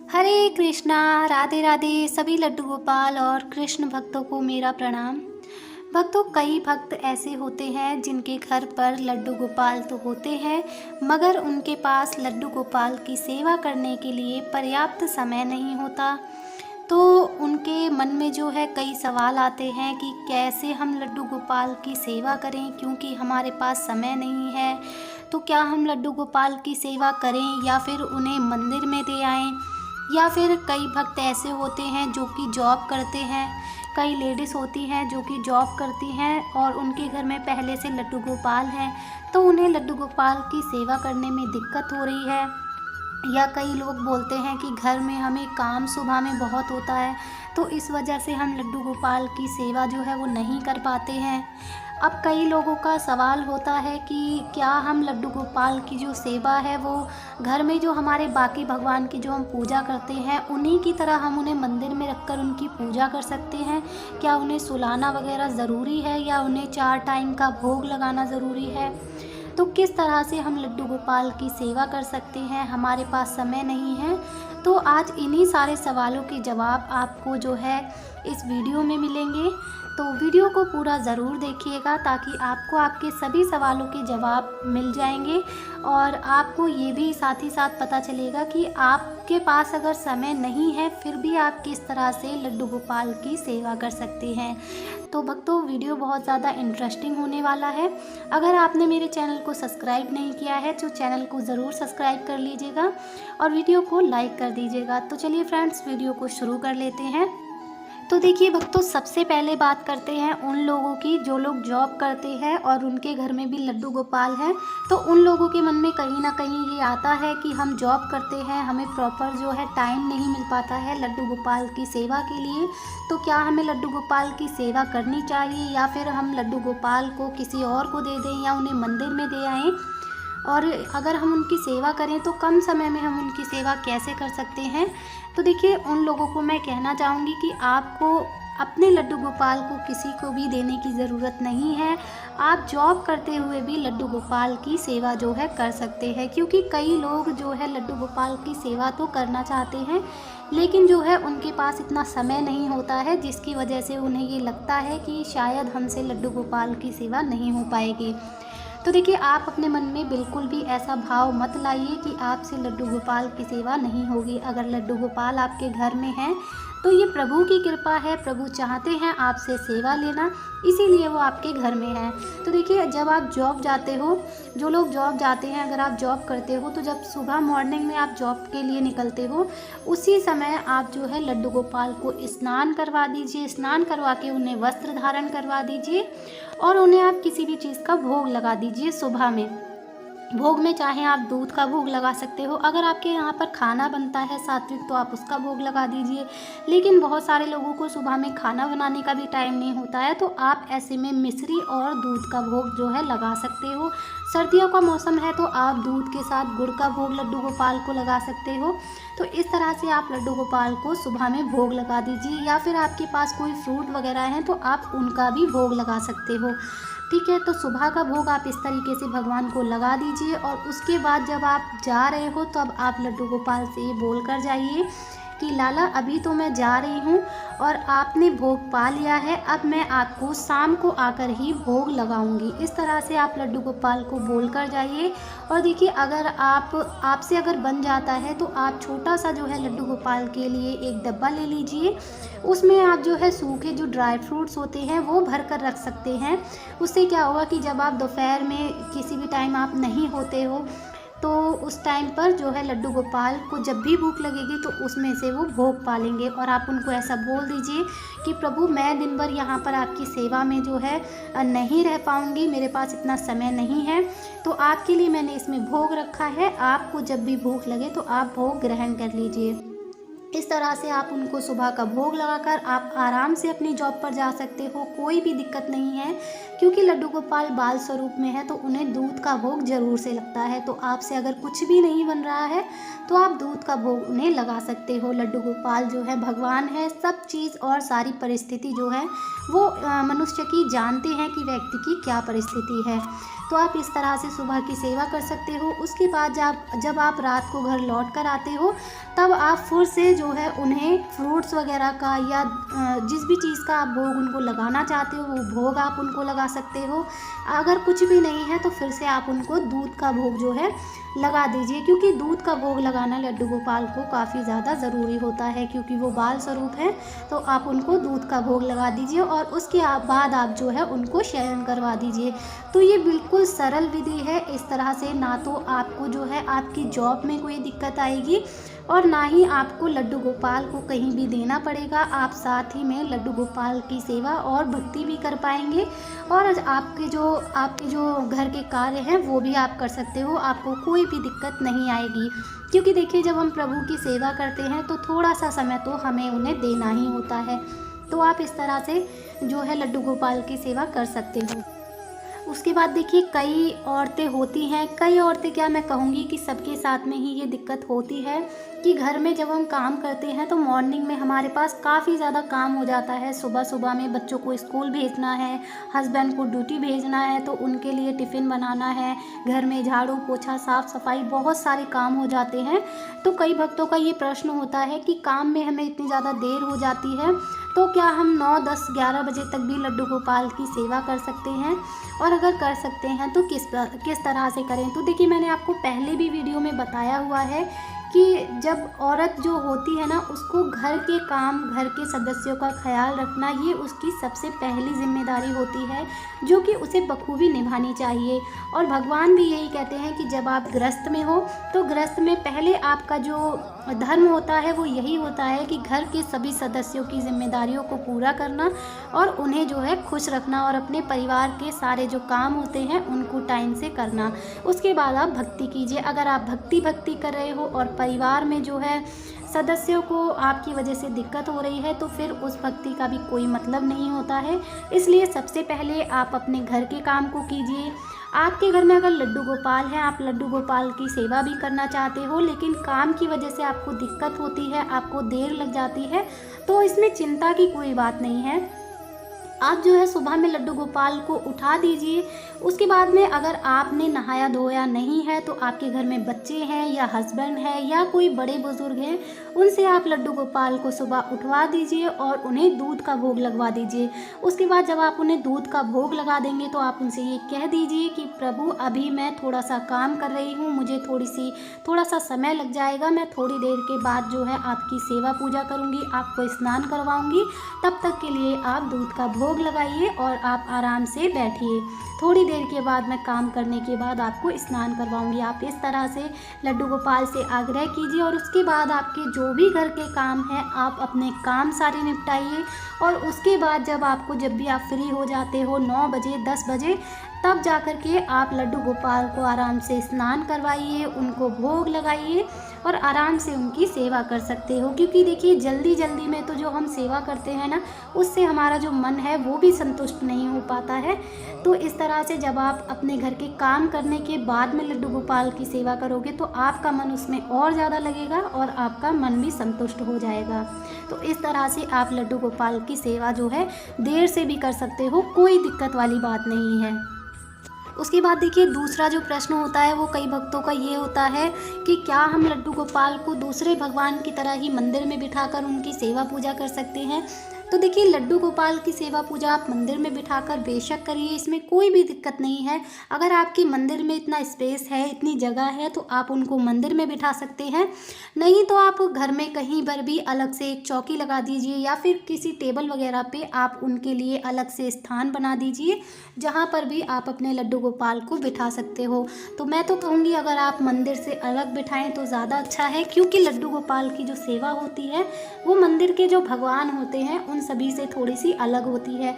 हरे कृष्णा। राधे राधे सभी लड्डू गोपाल और कृष्ण भक्तों को मेरा प्रणाम। भक्तों, कई भक्त ऐसे होते हैं जिनके घर पर लड्डू गोपाल तो होते हैं, मगर उनके पास लड्डू गोपाल की सेवा करने के लिए पर्याप्त समय नहीं होता। तो उनके मन में जो है कई सवाल आते हैं कि कैसे हम लड्डू गोपाल की सेवा करें, क्योंकि हमारे पास समय नहीं है। तो क्या हम लड्डू गोपाल की सेवा करें या फिर उन्हें मंदिर में दे आएं, या फिर कई भक्त ऐसे होते हैं जो कि जॉब करते हैं। कई लेडीज़ होती हैं जो कि जॉब करती हैं और उनके घर में पहले से लड्डू गोपाल हैं, तो उन्हें लड्डू गोपाल की सेवा करने में दिक्कत हो रही है। या कई लोग बोलते हैं कि घर में हमें काम सुबह में बहुत होता है, तो इस वजह से हम लड्डू गोपाल की सेवा जो है वो नहीं कर पाते हैं। अब कई लोगों का सवाल होता है कि क्या हम लड्डू गोपाल की जो सेवा है वो घर में जो हमारे बाकी भगवान की जो हम पूजा करते हैं उन्हीं की तरह हम उन्हें मंदिर में रखकर उनकी पूजा कर सकते हैं? क्या उन्हें सुलाना वगैरह ज़रूरी है या उन्हें 4 टाइम का भोग लगाना ज़रूरी है? तो किस तरह से हम लड्डू गोपाल की सेवा कर सकते हैं? हमारे पास समय नहीं है। तो आज इन्हीं सारे सवालों के जवाब आपको जो है इस वीडियो में मिलेंगे। तो वीडियो को पूरा ज़रूर देखिएगा ताकि आपको आपके सभी सवालों के जवाब मिल जाएंगे और आपको ये भी साथ ही साथ पता चलेगा कि आपके पास अगर समय नहीं है फिर भी आप किस तरह से लड्डू गोपाल की सेवा कर सकते हैं। तो भक्तों, वीडियो बहुत ज़्यादा इंटरेस्टिंग होने वाला है। अगर आपने मेरे चैनल को सब्सक्राइब नहीं किया है तो चैनल को ज़रूर सब्सक्राइब कर लीजिएगा और वीडियो को लाइक कर दीजिएगा। तो चलिए फ्रेंड्स, वीडियो को शुरू कर लेते हैं। तो देखिए भक्तों, सबसे पहले बात करते हैं उन लोगों की जो लोग जॉब करते हैं और उनके घर में भी लड्डू गोपाल हैं। तो उन लोगों के मन में कहीं ना कहीं ये आता है कि हम जॉब करते हैं, हमें प्रॉपर जो है टाइम नहीं मिल पाता है लड्डू गोपाल की सेवा के लिए। तो क्या हमें लड्डू गोपाल की सेवा करनी चाहिए या फिर हम लड्डू गोपाल को किसी और को दे दें या उन्हें मंदिर में दे आएँ? और अगर हम उनकी सेवा करें तो कम समय में हम उनकी सेवा कैसे कर सकते हैं? तो देखिए, उन लोगों को मैं कहना चाहूँगी कि आपको अपने लड्डू गोपाल को किसी को भी देने की ज़रूरत नहीं है। आप जॉब करते हुए भी लड्डू गोपाल की सेवा जो है कर सकते हैं, क्योंकि कई लोग जो है लड्डू गोपाल की सेवा तो करना चाहते हैं लेकिन जो है उनके पास इतना समय नहीं होता है, जिसकी वजह से उन्हें ये लगता है कि शायद हमसे लड्डू गोपाल की सेवा नहीं हो पाएगी। तो देखिए, आप अपने मन में बिल्कुल भी ऐसा भाव मत लाइए कि आपसे लड्डू गोपाल की सेवा नहीं होगी। अगर लड्डू गोपाल आपके घर में हैं तो ये प्रभु की कृपा है, प्रभु चाहते हैं आपसे सेवा लेना, इसीलिए वो आपके घर में हैं। तो देखिए, जब आप जॉब जाते हो, जो लोग जॉब जाते हैं, अगर आप जॉब करते हो तो जब सुबह मॉर्निंग में आप जॉब के लिए निकलते हो उसी समय आप जो है लड्डू गोपाल को स्नान करवा दीजिए। स्नान करवा के उन्हें वस्त्र धारण करवा दीजिए और उन्हें आप किसी भी चीज़ का भोग लगा दीजिए। सुबह में भोग में चाहे आप दूध का भोग लगा सकते हो, अगर आपके यहाँ पर खाना बनता है सात्विक तो आप उसका भोग लगा दीजिए। लेकिन बहुत सारे लोगों को सुबह में खाना बनाने का भी टाइम नहीं होता है, तो आप ऐसे में मिश्री और दूध का भोग जो है लगा सकते हो। सर्दियों का मौसम है तो आप दूध के साथ गुड़ का भोग लड्डू गोपाल को लगा सकते हो। तो इस तरह से आप लड्डू गोपाल को सुबह में भोग लगा दीजिए, या फिर आपके पास कोई फ्रूट वगैरह हैं तो आप उनका भी भोग लगा सकते हो। ठीक है, तो सुबह का भोग आप इस तरीके से भगवान को लगा दीजिए और उसके बाद जब आप जा रहे हो तब आप लड्डू गोपाल से ये बोल कर जाइए कि लाला, अभी तो मैं जा रही हूँ और आपने भोग पा लिया है, अब मैं आपको शाम को आकर ही भोग लगाऊंगी। इस तरह से आप लड्डू गोपाल को बोल कर जाइए। और देखिए, अगर आपसे अगर बन जाता है तो आप छोटा सा जो है लड्डू गोपाल के लिए एक डब्बा ले लीजिए। उसमें आप जो है सूखे जो ड्राई फ्रूट्स होते हैं वो भर कर रख सकते हैं। उससे क्या होगा कि जब आप दोपहर में किसी भी टाइम आप नहीं होते हो तो उस टाइम पर जो है लड्डू गोपाल को जब भी भूख लगेगी तो उसमें से वो भोग पालेंगे। और आप उनको ऐसा बोल दीजिए कि प्रभु, मैं दिन भर यहाँ पर आपकी सेवा में जो है नहीं रह पाऊँगी, मेरे पास इतना समय नहीं है, तो आपके लिए मैंने इसमें भोग रखा है, आपको जब भी भूख लगे तो आप भोग ग्रहण कर लीजिए। इस तरह से आप उनको सुबह का भोग लगाकर आप आराम से अपनी जॉब पर जा सकते हो, कोई भी दिक्कत नहीं है। क्योंकि लड्डू गोपाल बाल स्वरूप में है तो उन्हें दूध का भोग ज़रूर से लगता है। तो आपसे अगर कुछ भी नहीं बन रहा है तो आप दूध का भोग उन्हें लगा सकते हो। लड्डू गोपाल जो है भगवान है, सब चीज़ और सारी परिस्थिति जो है वो मनुष्य की जानते हैं कि व्यक्ति की क्या परिस्थिति है। तो आप इस तरह से सुबह की सेवा कर सकते हो। उसके बाद जब आप रात को घर लौट कर आते हो, तब आप फिर से जो है उन्हें फ्रूट्स वगैरह का या जिस भी चीज़ का आप भोग उनको लगाना चाहते हो वो भोग आप उनको लगा सकते हो। अगर कुछ भी नहीं है तो फिर से आप उनको दूध का भोग जो है लगा दीजिए, क्योंकि दूध का भोग लगाना लड्डू गोपाल को काफ़ी ज़्यादा ज़रूरी होता है, क्योंकि वो बाल स्वरूप है। तो आप उनको दूध का भोग लगा दीजिए और उसके बाद आप जो है उनको शयन करवा दीजिए। तो ये बिल्कुल सरल विधि है। इस तरह से ना तो आपको जो है आपकी जॉब में कोई दिक्कत आएगी और ना ही आपको लड्डू गोपाल को कहीं भी देना पड़ेगा। आप साथ ही में लड्डू गोपाल की सेवा और भक्ति भी कर पाएंगे और आपके जो घर के कार्य हैं वो भी आप कर सकते हो। आपको कोई भी दिक्कत नहीं आएगी, क्योंकि देखिए जब हम प्रभु की सेवा करते हैं तो थोड़ा सा समय तो हमें उन्हें देना ही होता है। तो आप इस तरह से जो है लड्डू गोपाल की सेवा कर सकते हो। उसके बाद देखिए कई औरतें होती हैं, कई औरतें क्या मैं कहूँगी कि सबके साथ में ही ये दिक्कत होती है कि घर में जब हम काम करते हैं तो मॉर्निंग में हमारे पास काफ़ी ज़्यादा काम हो जाता है। सुबह सुबह में बच्चों को स्कूल भेजना है, हस्बैंड को ड्यूटी भेजना है, तो उनके लिए टिफ़िन बनाना है, घर में झाड़ू पोछा साफ़ सफाई बहुत सारे काम हो जाते हैं। तो कई भक्तों का ये प्रश्न होता है कि काम में हमें इतनी ज़्यादा देर हो जाती है, तो क्या हम 9, 10, 11 बजे तक भी लड्डू गोपाल की सेवा कर सकते हैं, और अगर कर सकते हैं तो किस तरह से करें। तो देखिए मैंने आपको पहले भी वीडियो में बताया हुआ है कि जब औरत जो होती है ना, उसको घर के काम, घर के सदस्यों का ख्याल रखना ये उसकी सबसे पहली जिम्मेदारी होती है, जो कि उसे बखूबी निभानी चाहिए। और भगवान भी यही कहते हैं कि जब आप गृहस्थ में हो तो गृहस्थ में पहले आपका जो धर्म होता है वो यही होता है कि घर के सभी सदस्यों की जिम्मेदारियों को पूरा करना और उन्हें जो है खुश रखना और अपने परिवार के सारे जो काम होते हैं उनको टाइम से करना। उसके बाद आप भक्ति कीजिए। अगर आप भक्ति कर रहे हो और परिवार में जो है सदस्यों को आपकी वजह से दिक्कत हो रही है, तो फिर उस भक्ति का भी कोई मतलब नहीं होता है। इसलिए सबसे पहले आप अपने घर के काम को कीजिए। आपके घर में अगर लड्डू गोपाल है, आप लड्डू गोपाल की सेवा भी करना चाहते हो, लेकिन काम की वजह से आपको दिक्कत होती है, आपको देर लग जाती है, तो इसमें चिंता की कोई बात नहीं है। आप जो है सुबह में लड्डू गोपाल को उठा दीजिए। उसके बाद में अगर आपने नहाया धोया नहीं है तो आपके घर में बच्चे हैं या हस्बैंड है या कोई बड़े बुजुर्ग हैं, उनसे आप लड्डू गोपाल को सुबह उठवा दीजिए और उन्हें दूध का भोग लगवा दीजिए। उसके बाद जब आप उन्हें दूध का भोग लगा देंगे तो आप उनसे ये कह दीजिए कि प्रभु अभी मैं थोड़ा सा काम कर रही हूँ, मुझे थोड़ा सा समय लग जाएगा, मैं थोड़ी देर के बाद जो है आपकी सेवा पूजा करूँगी, आपको स्नान करवाऊँगी, तब तक के लिए आप दूध का भोग लगाइए और आप आराम से बैठिए। थोड़ी देर के बाद मैं काम करने के बाद आपको स्नान करवाऊंगी। आप इस तरह से लड्डू गोपाल से आग्रह कीजिए और उसके बाद आपके जो भी घर के काम हैं आप अपने काम सारे निपटाइए। और उसके बाद जब भी आप फ्री हो जाते हो 9 बजे 10 बजे, तब जा कर के आप लड्डू गोपाल को आराम से स्नान करवाइए, उनको भोग लगाइए और आराम से उनकी सेवा कर सकते हो। क्योंकि देखिए जल्दी में तो जो हम सेवा करते हैं ना, उससे हमारा जो मन है वो भी संतुष्ट नहीं हो पाता है। तो इस तरह से जब आप अपने घर के काम करने के बाद में लड्डू गोपाल की सेवा करोगे तो आपका मन उसमें और ज़्यादा लगेगा और आपका मन भी संतुष्ट हो जाएगा। तो इस तरह से आप लड्डू गोपाल की सेवा जो है देर से भी कर सकते हो, कोई दिक्कत वाली बात नहीं है। उसके बाद देखिए दूसरा जो प्रश्न होता है वो कई भक्तों का ये होता है कि क्या हम लड्डू गोपाल को दूसरे भगवान की तरह ही मंदिर में बिठाकर उनकी सेवा पूजा कर सकते हैं। तो देखिए लड्डू गोपाल की सेवा पूजा आप मंदिर में बिठाकर बेशक करिए, इसमें कोई भी दिक्कत नहीं है। अगर आपके मंदिर में इतना स्पेस है, इतनी जगह है, तो आप उनको मंदिर में बिठा सकते हैं। नहीं तो आप घर में कहीं पर भी अलग से एक चौकी लगा दीजिए या फिर किसी टेबल वगैरह पे आप उनके लिए अलग से स्थान बना दीजिए, जहाँ पर भी आप अपने लड्डू गोपाल को बिठा सकते हो। तो मैं तो कहूँगी अगर आप मंदिर से अलग बिठाएं तो ज़्यादा अच्छा है, क्योंकि लड्डू गोपाल की जो सेवा होती है वो मंदिर के जो भगवान होते हैं उन सभी से थोड़ी सी अलग होती है।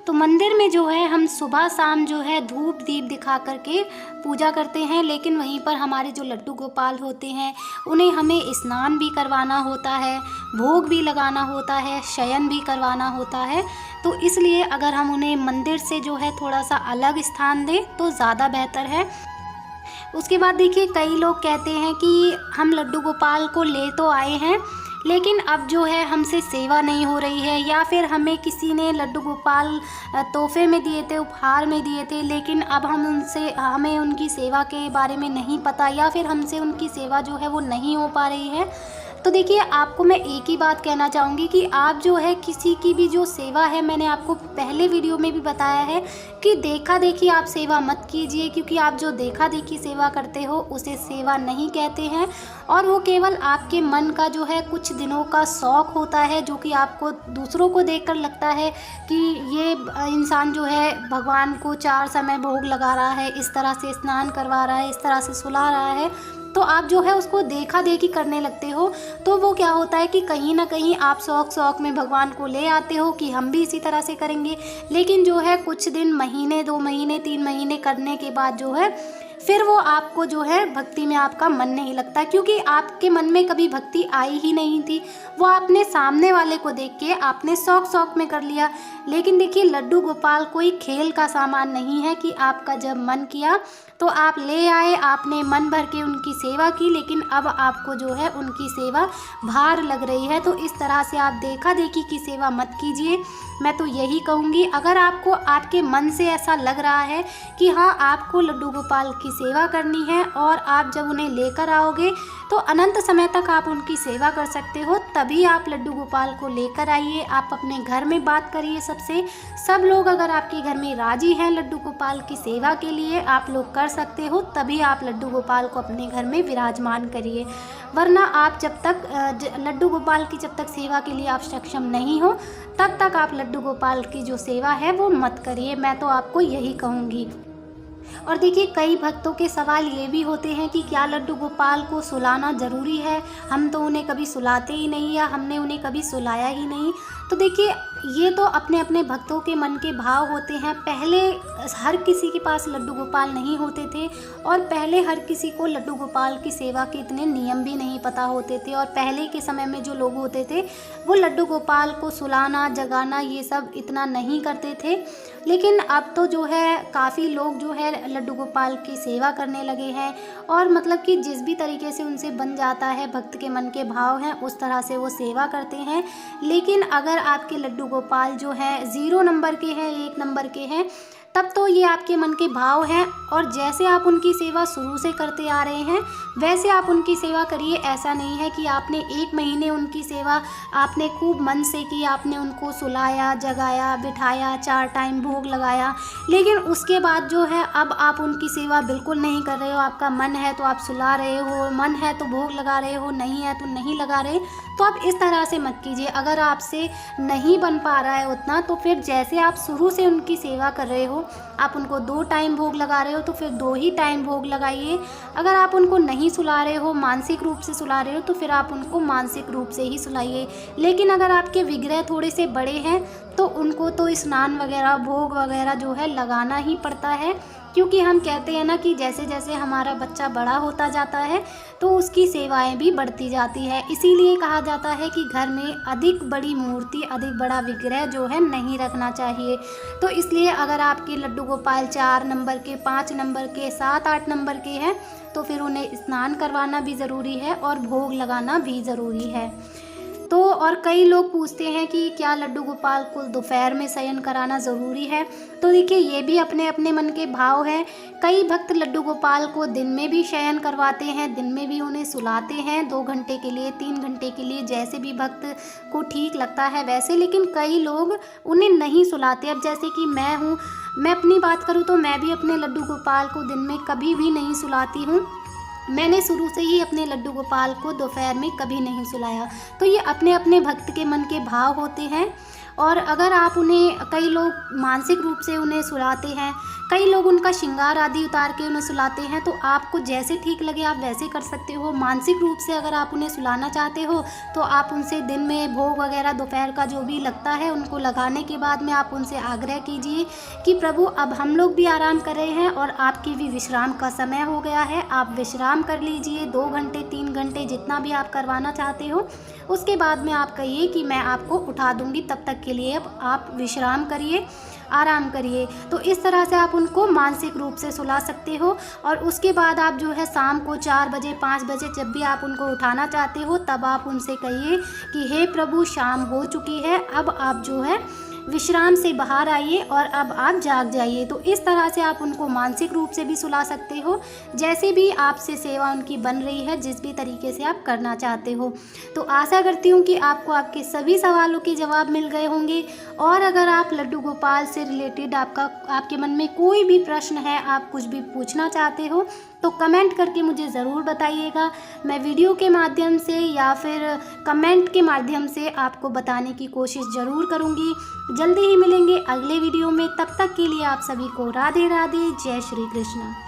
तो मंदिर में जो है हम सुबह शाम जो है धूप दीप दिखा करके पूजा करते हैं, लेकिन वहीं पर हमारे जो लड्डू गोपाल होते हैं उन्हें हमें स्नान भी करवाना होता है, भोग भी लगाना होता है, शयन भी करवाना होता है। तो इसलिए अगर हम उन्हें मंदिर से जो है थोड़ा सा अलग स्थान दें तो ज़्यादा बेहतर है। उसके बाद देखिए कई लोग कहते हैं कि हम लड्डू गोपाल को ले तो आए हैं, लेकिन अब जो है हमसे सेवा नहीं हो रही है, या फिर हमें किसी ने लड्डू गोपाल तोहफे में दिए थे, उपहार में दिए थे, लेकिन अब हमें उनकी सेवा के बारे में नहीं पता, या फिर हमसे उनकी सेवा जो है वो नहीं हो पा रही है। तो देखिए, आपको मैं एक ही बात कहना चाहूँगी कि आप जो है किसी की भी जो सेवा है, मैंने आपको पहले वीडियो में भी बताया है कि देखा देखी आप सेवा मत कीजिए, क्योंकि आप जो देखा देखी सेवा करते हो उसे सेवा नहीं कहते हैं, और वो केवल आपके मन का जो है कुछ दिनों का शौक़ होता है, जो कि आपको दूसरों को देखकर लगता है कि ये इंसान जो है भगवान को 4 समय भोग लगा रहा है, इस तरह से स्नान करवा रहा है, इस तरह से सुला रहा है, तो आप जो है उसको देखा देखी करने लगते हो। तो वो क्या होता है कि कहीं ना कहीं आप शौक़ में भगवान को ले आते हो कि हम भी इसी तरह से करेंगे, लेकिन जो है कुछ दिन, महीने, 2 महीने, 3 महीने करने के बाद जो है फिर वो आपको जो है भक्ति में आपका मन नहीं लगता, क्योंकि आपके मन में कभी भक्ति आई ही नहीं थी। वो आपने सामने वाले को देख के आपने शौक़ में कर लिया। लेकिन देखिए, लड्डू गोपाल कोई खेल का सामान नहीं है कि आपका जब मन किया तो आप ले आए, आपने मन भर के उनकी सेवा की, लेकिन अब आपको जो है उनकी सेवा भार लग रही है। तो इस तरह से आप देखा देखी की सेवा मत कीजिए। मैं तो यही कहूँगी, अगर आपको आपके मन से ऐसा लग रहा है कि हाँ, आपको लड्डू गोपाल की सेवा करनी है, और आप जब उन्हें लेकर आओगे तो अनंत समय तक आप उनकी सेवा कर सकते हो, तभी आप लड्डू गोपाल को लेकर आइए। आप अपने घर में बात करिए सबसे, सब लोग अगर आपके घर में राजी हैं लड्डू गोपाल की सेवा के लिए, आप लोग कर सकते हो, तभी आप लड्डू गोपाल को अपने घर में विराजमान करिए। वरना आप जब तक लड्डू गोपाल की जब तक सेवा के लिए आप सक्षम नहीं हो, तब तक आप लड्डू गोपाल की जो सेवा है वो मत करिए। मैं तो आपको यही कहूँगी। और देखिए, कई भक्तों के सवाल ये भी होते हैं कि क्या लड्डू गोपाल को सुलाना ज़रूरी है, हम तो उन्हें कभी सुलाते ही नहीं, या हमने उन्हें कभी सुलाया ही नहीं। तो देखिए, ये तो अपने अपने भक्तों के मन के भाव होते हैं। पहले हर किसी के पास लड्डू गोपाल नहीं होते थे, और पहले हर किसी को लड्डू गोपाल की सेवा के इतने नियम भी नहीं पता होते थे, और पहले के समय में जो लोग होते थे वो लड्डू गोपाल को सुलाना, जगाना, ये सब इतना नहीं करते थे। लेकिन अब तो जो है काफ़ी लोग जो है लड्डू गोपाल की सेवा करने लगे हैं, और मतलब कि जिस भी तरीके से उनसे बन जाता है, भक्त के मन के भाव हैं, उस तरह से वो सेवा करते हैं। लेकिन अगर आपके लड्डू गोपाल जो हैं 0 नंबर के हैं, 1 नंबर के हैं, तब तो ये आपके मन के भाव हैं, और जैसे आप उनकी सेवा शुरू से करते आ रहे हैं वैसे आप उनकी सेवा करिए। ऐसा नहीं है कि आपने 1 महीने उनकी सेवा आपने खूब मन से की, आपने उनको सुलाया, जगाया, बिठाया, 4 टाइम भोग लगाया, लेकिन उसके बाद जो है अब आप उनकी सेवा बिल्कुल नहीं कर रहे हो। आपका मन है तो आप सुला रहे हो, मन है तो भोग लगा रहे हो, नहीं है तो नहीं लगा रहे। तो आप इस तरह से मत कीजिए। अगर आपसे नहीं बन पा रहा है उतना, तो फिर जैसे आप शुरू से उनकी सेवा कर रहे हो, आप उनको 2 टाइम भोग लगा रहे हो तो फिर 2 ही टाइम भोग लगाइए। अगर आप उनको नहीं सुला रहे हो, मानसिक रूप से सुला रहे हो, तो फिर आप उनको मानसिक रूप से ही सुलाइए। लेकिन अगर आपके विग्रह थोड़े से बड़े हैं तो उनको तो स्नान वगैरह, भोग वगैरह जो है लगाना ही पड़ता है, क्योंकि हम कहते हैं ना कि जैसे जैसे हमारा बच्चा बड़ा होता जाता है तो उसकी सेवाएं भी बढ़ती जाती है। इसीलिए कहा जाता है कि घर में अधिक बड़ी मूर्ति, अधिक बड़ा विग्रह जो है नहीं रखना चाहिए। तो इसलिए अगर आपके लड्डू गोपाल 4 नंबर के, 5 नंबर के, 7, 8 नंबर के हैं, तो फिर उन्हें स्नान करवाना भी ज़रूरी है और भोग लगाना भी ज़रूरी है। तो और कई लोग पूछते हैं कि क्या लड्डू गोपाल को दोपहर में शयन कराना ज़रूरी है। तो देखिए, ये भी अपने अपने मन के भाव हैं। कई भक्त लड्डू गोपाल को दिन में भी शयन करवाते हैं, दिन में भी उन्हें सुलाते हैं 2 घंटे के लिए, 3 घंटे के लिए, जैसे भी भक्त को ठीक लगता है वैसे। लेकिन कई लोग उन्हें नहीं सुलाते। अब जैसे कि मैं हूँ, मैं अपनी बात करूँ तो मैं भी अपने लड्डू गोपाल को दिन में कभी भी नहीं सुलाती हूँ। मैंने शुरू से ही अपने लड्डू गोपाल को दोपहर में कभी नहीं सुलाया। तो ये अपने अपने भक्त के मन के भाव होते हैं। और अगर आप उन्हें, कई लोग मानसिक रूप से उन्हें सुलाते हैं, कई लोग उनका श्रृंगार आदि उतार के उन्हें सुलाते हैं, तो आपको जैसे ठीक लगे आप वैसे कर सकते हो। मानसिक रूप से अगर आप उन्हें सुलाना चाहते हो तो आप उनसे दिन में भोग वगैरह दोपहर का जो भी लगता है उनको लगाने के बाद में आप उनसे आग्रह कीजिए कि प्रभु, अब हम लोग भी आराम कर रहे हैं और आपकी भी विश्राम का समय हो गया है, आप विश्राम कर लीजिए 2 घंटे 3 घंटे जितना भी आप करवाना चाहते हो। उसके बाद में आप कहिए कि मैं आपको उठा दूंगी, तब तक के लिए अब आप विश्राम करिए। आराम करिए। तो इस तरह से आप उनको मानसिक रूप से सुला सकते हो। और उसके बाद आप जो है शाम को 4 बजे 5 बजे जब भी आप उनको उठाना चाहते हो, तब आप उनसे कहिए कि हे प्रभु, शाम हो चुकी है, अब आप जो है विश्राम से बाहर आइए और अब आप जाग जाइए। तो इस तरह से आप उनको मानसिक रूप से भी सुला सकते हो, जैसे भी आपसे सेवा उनकी बन रही है, जिस भी तरीके से आप करना चाहते हो। तो आशा करती हूँ कि आपको आपके सभी सवालों के जवाब मिल गए होंगे। और अगर आप लड्डू गोपाल से रिलेटेड आपके मन में कोई भी प्रश्न है, आप कुछ भी पूछना चाहते हो, तो कमेंट करके मुझे ज़रूर बताइएगा। मैं वीडियो के माध्यम से या फिर कमेंट के माध्यम से आपको बताने की कोशिश ज़रूर करूँगी। जल्दी ही मिलेंगे अगले वीडियो में, तब तक के लिए आप सभी को राधे राधे, जय श्री कृष्ण।